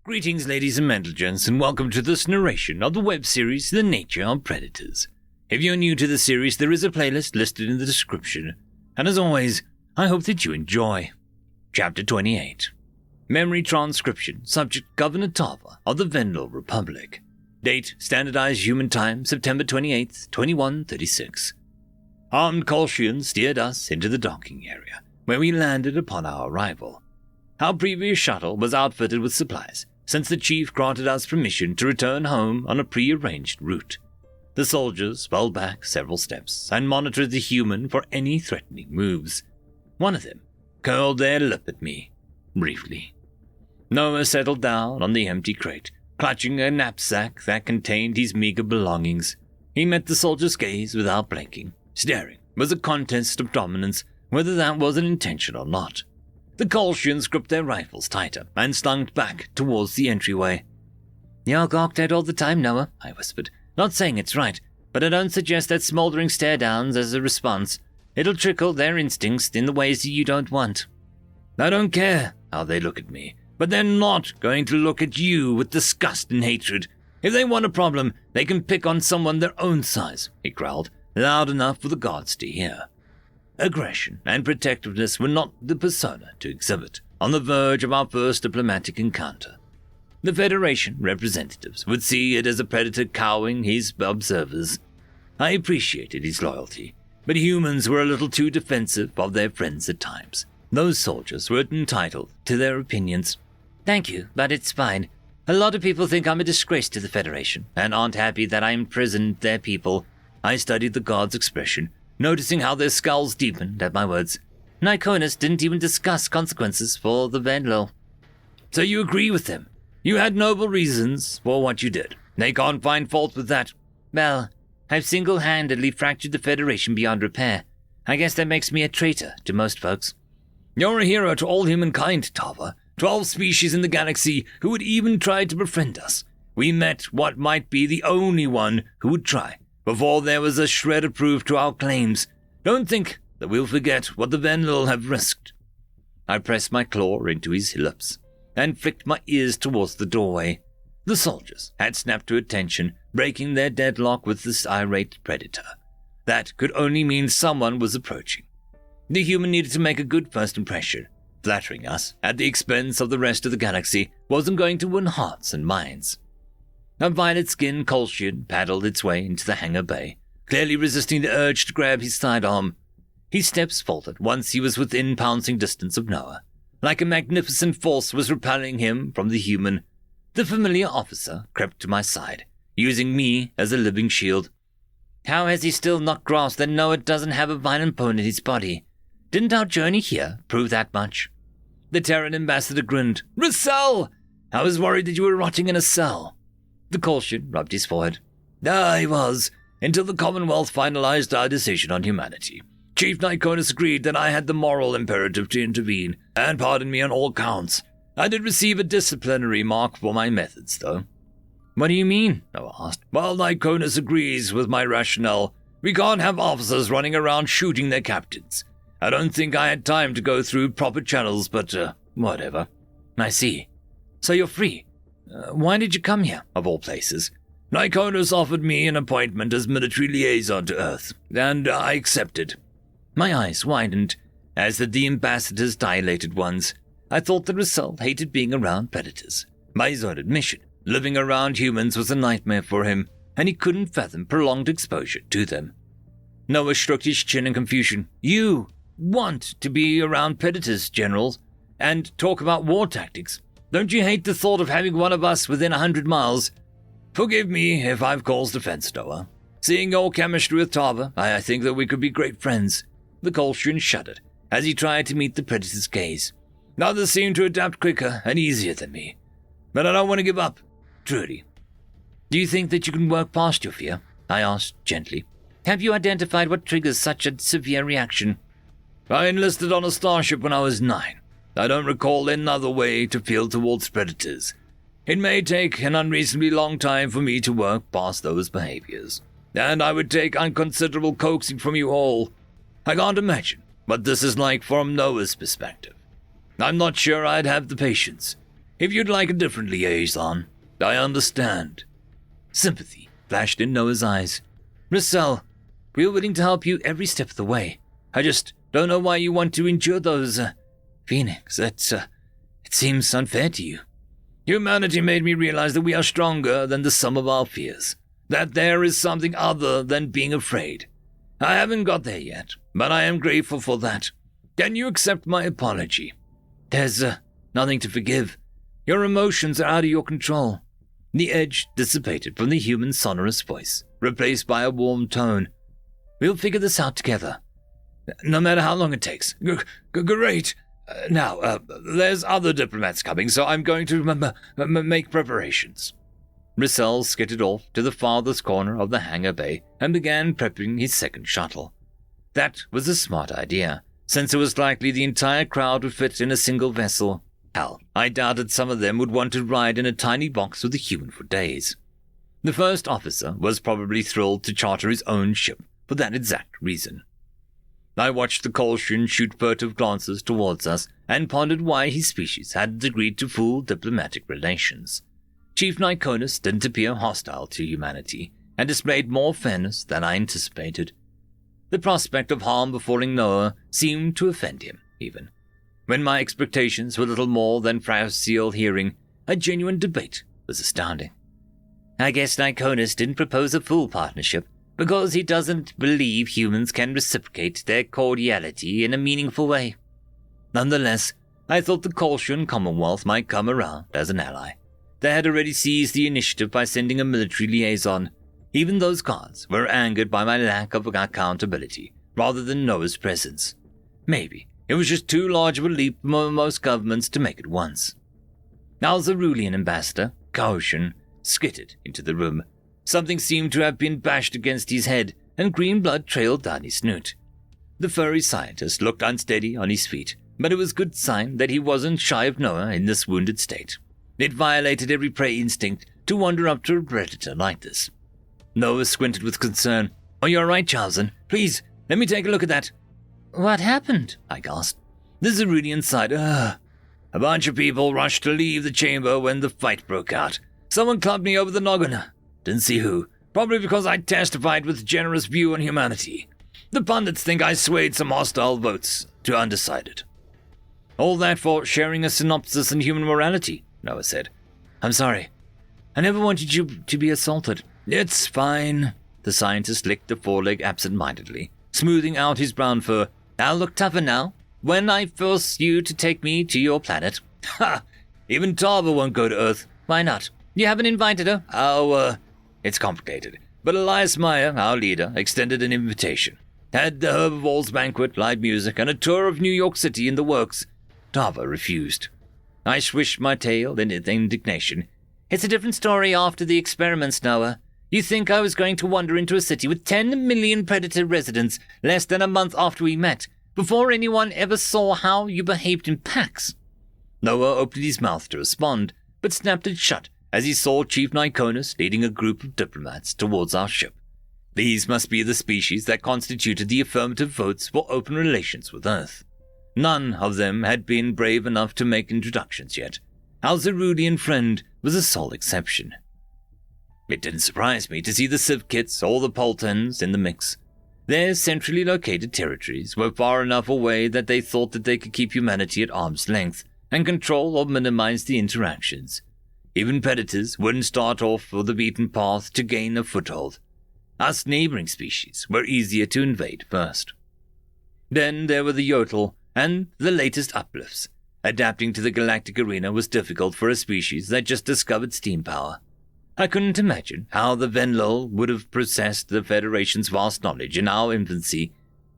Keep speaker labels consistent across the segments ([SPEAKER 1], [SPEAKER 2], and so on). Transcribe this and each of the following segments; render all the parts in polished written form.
[SPEAKER 1] Greetings, ladies and gentlemen, and welcome to this narration of the web series The Nature of Predators. If you're new to the series, there is a playlist listed in the description, and as always, I hope that you enjoy. Chapter 28. Memory Transcription. Subject Governor Tava of the Vendel Republic. Date Standardized Human Time September 28th, 2136. Armed Kolshians steered us into the docking area, where we landed upon our arrival. Our previous shuttle was outfitted with supplies, since the chief granted us permission to return home on a pre-arranged route. The soldiers fell back several steps and monitored the human for any threatening moves. One of them curled their lip at me, briefly. Noah settled down on the empty crate, clutching a knapsack that contained his meager belongings. He met the soldier's gaze without blinking. Staring was a contest of dominance, whether that was an intention or not. The Kolshians gripped their rifles tighter and slunk back towards the entryway. "You're gawked all the time, Noah," I whispered. "Not saying it's right, but I don't suggest that smoldering stare-downs as a response. It'll trickle their instincts in the ways that you don't want." "I don't care how they look at me, but they're not going to look at you with disgust and hatred. If they want a problem, they can pick on someone their own size," he growled, loud enough for the guards to hear. Aggression and protectiveness were not the persona to exhibit on the verge of our first diplomatic encounter. The Federation representatives would see it as a predator cowing his observers. I appreciated his loyalty, but humans were a little too defensive of their friends at times. Those soldiers were entitled to their opinions. "Thank you, but it's fine. A lot of people think I'm a disgrace to the Federation and aren't happy that I imprisoned their people." I studied the guards' expression, noticing how their skulls deepened at my words. "Nikonus didn't even discuss consequences for the Vendel." "So you agree with them? You had noble reasons for what you did. They can't find fault with that." "Well, I've single-handedly fractured the Federation beyond repair. I guess that makes me a traitor to most folks." "You're a hero to all humankind, Tava. 12 species in the galaxy who would even try to befriend us. We met what might be the only one who would try, before there was a shred of proof to our claims. Don't think that we'll forget what the Vendel have risked." I pressed my claw into his lips and flicked my ears towards the doorway. The soldiers had snapped to attention, breaking their deadlock with this irate predator. That could only mean someone was approaching. The human needed to make a good first impression. Flattering us at the expense of the rest of the galaxy wasn't going to win hearts and minds. A violet-skinned Kolshian paddled its way into the hangar bay, clearly resisting the urge to grab his sidearm. His steps faltered once he was within pouncing distance of Noah. Like a magnificent force was repelling him from the human. The familiar officer crept to my side, using me as a living shield. "How has he still not grasped that Noah doesn't have a violent bone in his body? Didn't our journey here prove that much?" The Terran ambassador grinned. "Russell! I was worried that you were rotting in a cell." The Kolshian rubbed his forehead. "I was, until the Commonwealth finalized our decision on humanity. Chief Nikonus agreed that I had the moral imperative to intervene, and pardoned me on all counts. I did receive a disciplinary mark for my methods, though." "What do you mean?" Noah asked. "Well, Nikonus agrees with my rationale. We can't have officers running around shooting their captains. I don't think I had time to go through proper channels, but, whatever." "I see. So you're free. Why did you come here, of all places?" "Nikonus offered me an appointment as military liaison to Earth, and I accepted." My eyes widened, as did the ambassador's dilated ones. I thought that Russell hated being around predators. By his own admission, living around humans was a nightmare for him, and he couldn't fathom prolonged exposure to them. Noah stroked his chin in confusion. "You want to be around predators, General, and talk about war tactics. Don't you hate the thought of having one of us within 100 miles? Forgive me if I've caused offense, Noah. Seeing your chemistry with Tava, I think that we could be great friends." The Kolshian shuddered as he tried to meet the predator's gaze. "Others seem to adapt quicker and easier than me, but I don't want to give up, truly." "Do you think that you can work past your fear?" I asked gently. "Have you identified what triggers such a severe reaction?" "I enlisted on a starship when I was 9. I don't recall another way to feel towards predators. It may take an unreasonably long time for me to work past those behaviors, and I would take unconsiderable coaxing from you all. I can't imagine what this is like from Noah's perspective. I'm not sure I'd have the patience. If you'd like a different liaison, I understand. Sympathy flashed in Noah's eyes. Russell, we're willing to help you every step of the way. I just don't know why you want to endure those, Phoenix. It seems unfair to you. Humanity made me realize that we are stronger than the sum of our fears. That there is something other than being afraid. I haven't got there yet, but I am grateful for that. Can you accept my apology? There's nothing to forgive. Your emotions are out of your control. The edge dissipated from the human sonorous voice, replaced by a warm tone. We'll figure this out together, no matter how long it takes. Great. Now, there's other diplomats coming, so I'm going to make preparations. Russell skidded off to the farthest corner of the hangar bay and began prepping his second shuttle. That was a smart idea, since it was likely the entire crowd would fit in a single vessel. Hell, I doubted some of them would want to ride in a tiny box with a human for days. The first officer was probably thrilled to charter his own ship for that exact reason. I watched the Colchian shoot furtive glances towards us and pondered why his species had agreed to full diplomatic relations. Chief Nikonus didn't appear hostile to humanity and displayed more fairness than I anticipated. The prospect of harm befalling Noah seemed to offend him, even. When my expectations were little more than facile hearing, a genuine debate was astounding. I guess Nikonus didn't propose a full partnership because he doesn't believe humans can reciprocate their cordiality in a meaningful way. Nonetheless, I thought the Colchian Commonwealth might come around as an ally. They had already seized the initiative by sending a military liaison. Even those guards were angered by my lack of accountability rather than Noah's presence. Maybe it was just too large of a leap for most governments to make at once. Our Zerulean ambassador, Colchian, skittered into the room. Something seemed to have been bashed against his head, and green blood trailed down his snoot. The furry scientist looked unsteady on his feet, but it was a good sign that he wasn't shy of Noah in this wounded state. It violated every prey instinct to wander up to a predator like this. Noah squinted with concern. Are you all right, Charleston? Please, let me take a look at that. What happened? I gasped. The Zerulean sighed. A bunch of people rushed to leave the chamber when the fight broke out. Someone clubbed me over the noggin. Didn't see who. Probably because I testified with a generous view on humanity. The pundits think I swayed some hostile votes to undecided. All that for sharing a synopsis on human morality, Noah said. I'm sorry. I never wanted you to be assaulted. It's fine. The scientist licked a foreleg absent-mindedly, smoothing out his brown fur. I'll look tougher now, when I force you to take me to your planet. Ha! Even Tava won't go to Earth. Why not? You haven't invited her? It's complicated. But Elias Meyer, our leader, extended an invitation. Had the Herbivores banquet, live music, and a tour of New York City in the works. Tava refused. I swished my tail in indignation. It's a different story after the experiments, Noah. You think I was going to wander into a city with 10 million predator residents less than a month after we met, before anyone ever saw how you behaved in packs? Noah opened his mouth to respond, but snapped it shut as he saw Chief Nikonus leading a group of diplomats towards our ship. These must be the species that constituted the affirmative votes for open relations with Earth. None of them had been brave enough to make introductions yet. Our Zerulean friend was a sole exception. It didn't surprise me to see the Civ Kits or the Poltons in the mix. Their centrally located territories were far enough away that they thought that they could keep humanity at arm's length and control or minimize the interactions. Even predators wouldn't start off for the beaten path to gain a foothold. Us neighboring species were easier to invade first. Then there were the Yotl and the latest uplifts. Adapting to the galactic arena was difficult for a species that just discovered steam power. I couldn't imagine how the Venlil would have processed the Federation's vast knowledge in our infancy.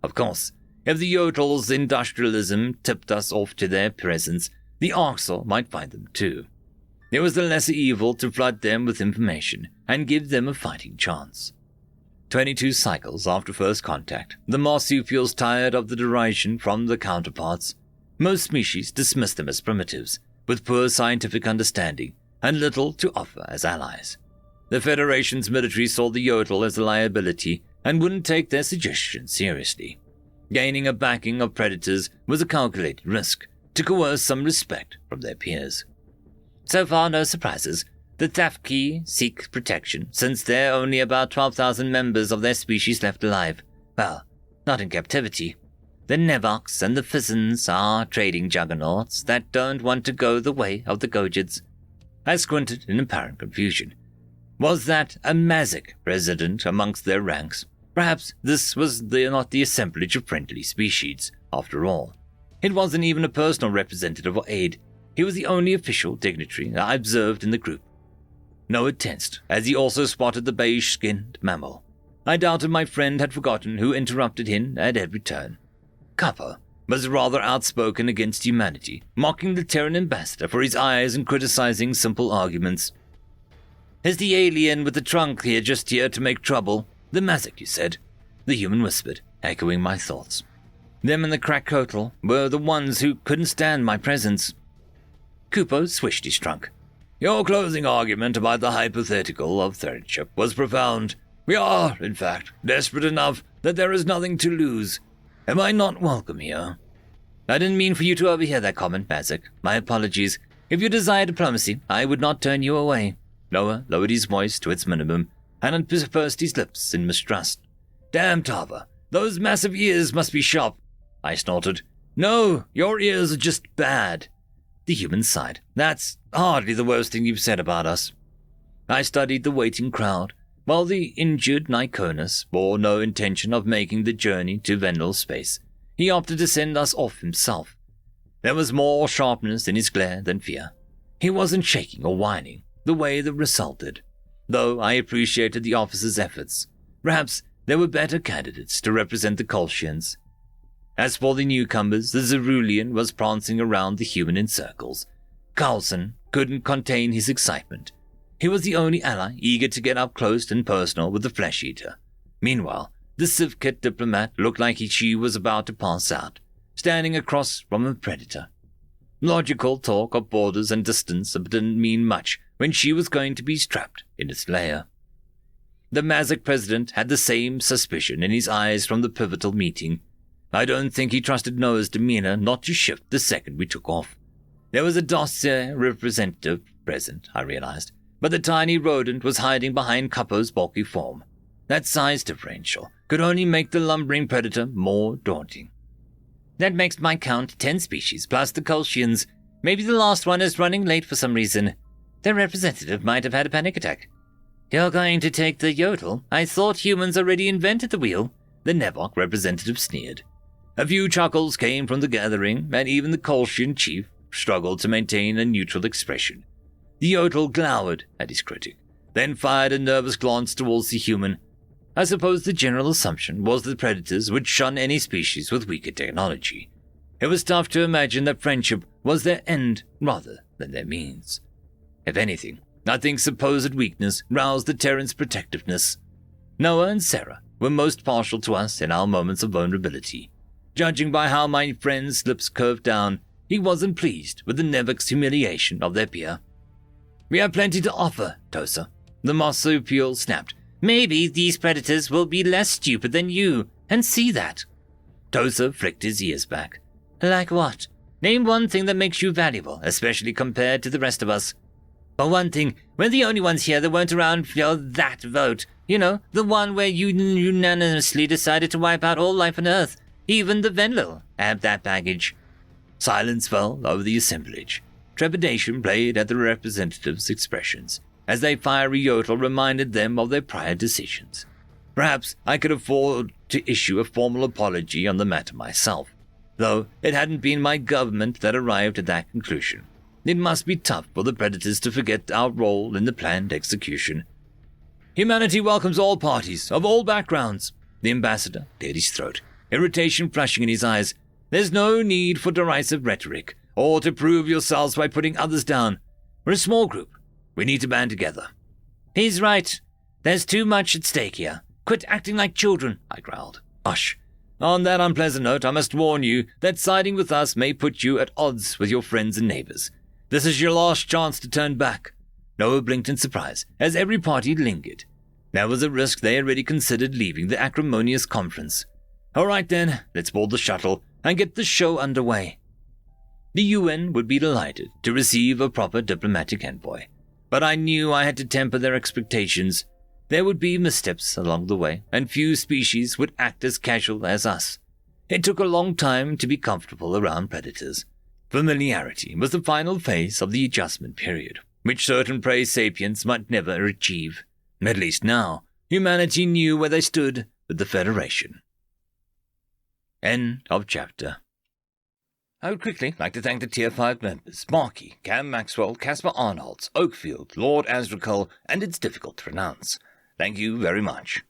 [SPEAKER 1] Of course, if the Yotl's industrialism tipped us off to their presence, the Arxel might find them too. It was the lesser evil to flood them with information and give them a fighting chance. 22 cycles after first contact, the marsupials tired of the derision from the counterparts. Most species dismiss them as primitives, with poor scientific understanding and little to offer as allies. The Federation's military saw the Yotl as a liability and wouldn't take their suggestions seriously. Gaining a backing of predators was a calculated risk to coerce some respect from their peers. So far, no surprises. The Thafki seek protection, since there are only about 12,000 members of their species left alive. Well, not in captivity. The Nevox and the Fizzens are trading juggernauts that don't want to go the way of the Gojids. I squinted in apparent confusion. Was that a Mazik resident amongst their ranks? Perhaps this was not the assemblage of friendly species, after all. It wasn't even a personal representative or aide. He was the only official dignitary I observed in the group. Noah tensed as he also spotted the beige-skinned mammal. I doubted my friend had forgotten who interrupted him at every turn. Kappa was rather outspoken against humanity, mocking the Terran ambassador for his eyes and criticizing simple arguments. Is the alien with the trunk here just here to make trouble? The Mazik, you said. The human whispered, echoing my thoughts. Them and the Krakotl were the ones who couldn't stand my presence. Kupo swished his trunk. Your closing argument about the hypothetical of friendship was profound. We are, in fact, desperate enough that there is nothing to lose. Am I not welcome here? I didn't mean for you to overhear that comment, Mazik. My apologies. If you desire diplomacy, I would not turn you away. Noah lowered his voice to its minimum and pursed his lips in mistrust. Damn, Tava, those massive ears must be sharp. I snorted. No, your ears are just bad. The human sighed. That's hardly the worst thing you've said about us. I studied the waiting crowd, while the injured Nikonus bore no intention of making the journey to Vendel space. He opted to send us off himself. There was more sharpness in his glare than fear. He wasn't shaking or whining, the way that resulted, though I appreciated the officer's efforts. Perhaps there were better candidates to represent the Kolshians. As for the newcomers, the Zerulean was prancing around the human in circles. Carlson couldn't contain his excitement. He was the only ally eager to get up close and personal with the flesh-eater. Meanwhile, the Sivkit diplomat looked like she was about to pass out, standing across from a predator. Logical talk of borders and distance didn't mean much when she was going to be strapped in its lair. The Mazik president had the same suspicion in his eyes from the pivotal meeting. I don't think he trusted Noah's demeanor not to shift the second we took off. There was a dossier representative present, I realized, but the tiny rodent was hiding behind Kappo's bulky form. That size differential could only make the lumbering predator more daunting. That makes my count 10 species plus the Kolshians. Maybe the last one is running late for some reason. Their representative might have had a panic attack. You're going to take the yodel? I thought humans already invented the wheel. The Nevok representative sneered. A few chuckles came from the gathering, and even the Kolshian chief struggled to maintain a neutral expression. The yodel glowered at his critic, then fired a nervous glance towards the human. I suppose the general assumption was that predators would shun any species with weaker technology. It was tough to imagine that friendship was their end rather than their means. If anything, I think supposed weakness roused the Terran's protectiveness. Noah and Sarah were most partial to us in our moments of vulnerability. Judging by how my friend's lips curved down, he wasn't pleased with the Nevok's humiliation of their peer. We have plenty to offer, Tosa. The marsupial snapped. Maybe these predators will be less stupid than you, and see that. Tosa flicked his ears back. Like what? Name one thing that makes you valuable, especially compared to the rest of us. For one thing, we're the only ones here that weren't around for that vote. You know, the one where you unanimously decided to wipe out all life on Earth. Even the Venlil had that baggage. Silence fell over the assemblage. Trepidation played at the representatives' expressions, as their fiery yodel reminded them of their prior decisions. Perhaps I could afford to issue a formal apology on the matter myself, though it hadn't been my government that arrived at that conclusion. It must be tough for the predators to forget our role in the planned execution. Humanity welcomes all parties, of all backgrounds. The ambassador cleared his throat, irritation flashing in his eyes. There's no need for derisive rhetoric, or to prove yourselves by putting others down. We're a small group. We need to band together. He's right. There's too much at stake here. Quit acting like children, I growled. Hush. On that unpleasant note, I must warn you that siding with us may put you at odds with your friends and neighbors. This is your last chance to turn back. Noah blinked in surprise, as every party lingered. There was a risk they already considered leaving the acrimonious conference. All right then, let's board the shuttle and get the show underway. The UN would be delighted to receive a proper diplomatic envoy, but I knew I had to temper their expectations. There would be missteps along the way, and few species would act as casual as us. It took a long time to be comfortable around predators. Familiarity was the final phase of the adjustment period, which certain prey sapiens might never achieve. At least now, humanity knew where they stood with the Federation. End of chapter. I would quickly like to thank the Tier 5 members, Marky, Cam Maxwell, Casper Arnholtz, Oakfield, Lord Azrakul, and it's difficult to pronounce. Thank you very much.